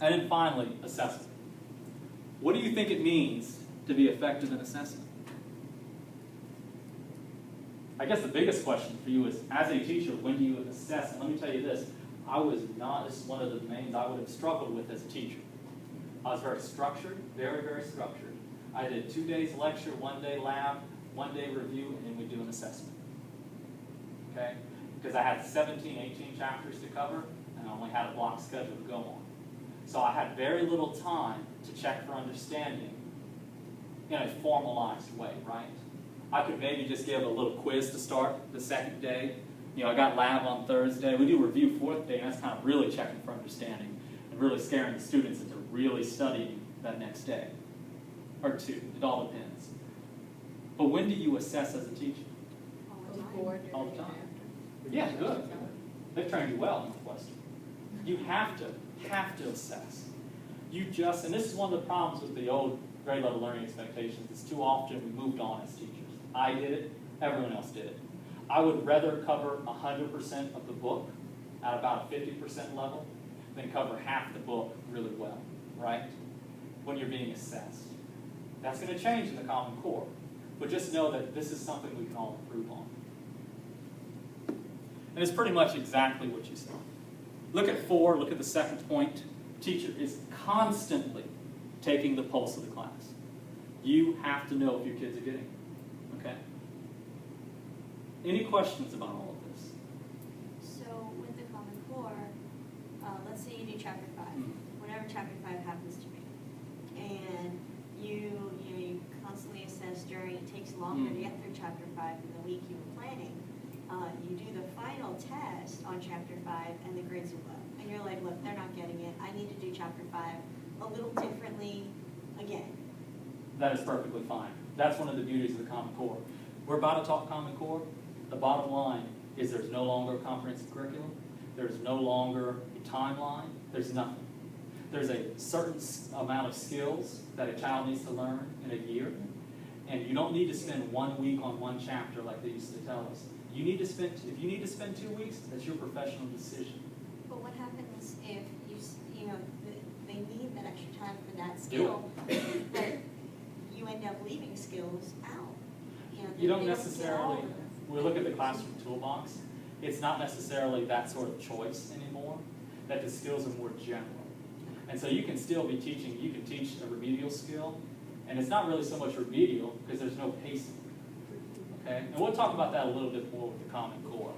And then finally, assessment. What do you think it means to be effective in assessment? I guess the biggest question for you is, as a teacher, when do you assess? And let me tell you this, this is one of the things I would have struggled with as a teacher. I was very structured, very, very structured. I did 2 days lecture, 1 day lab, 1 day review, and then we do an assessment. Okay? Because I had 17, 18 chapters to cover, and I only had a block schedule to go on. So I had very little time to check for understanding in a formalized way, right? I could maybe just give a little quiz to start the second day. You know, I got lab on Thursday. We do review fourth day, and that's kind of really checking for understanding and really scaring the students into really studying that next day. Or two, it all depends. But when do you assess as a teacher? All the time. Yeah, good. They've trained you well in Northwestern. You have to assess. You just, and this is one of the problems with the old grade level learning expectations, is too often we moved on as teachers. I did it, everyone else did it. I would rather cover 100% of the book at about a 50% level than cover half the book really well, right? When you're being assessed. That's going to change in the Common Core. But just know that this is something we can all improve on. And it's pretty much exactly what you saw. Look at 4, look at the second point. Teacher is constantly taking the pulse of the class. You have to know if your kids are getting it. Okay? Any questions about all of this? So with the Common Core, let's say you do Chapter 5, whenever Chapter 5 happens to be, and you constantly assess during, it takes longer to get through Chapter 5 than the week you were planning. You do the final test on Chapter 5 and the grades are low. And you're like, look, they're not getting it. I need to do Chapter 5 a little differently again. That is perfectly fine. That's one of the beauties of the Common Core. We're about to talk Common Core. The bottom line is there's no longer a comprehensive curriculum. There's no longer a timeline. There's nothing. There's a certain amount of skills that a child needs to learn in a year. And you don't need to spend 1 week on one chapter like they used to tell us. You need to spend, if you need to spend 2 weeks, that's your professional decision. But what happens if they need that extra time for that skill, but you end up leaving skills out? You don't necessarily, when we look at the classroom toolbox, it's not necessarily that sort of choice anymore, that the skills are more general. And so you can still be teaching, you can teach a remedial skill, and it's not really so much remedial because there's no pacing. Okay? And we'll talk about that a little bit more with the Common Core.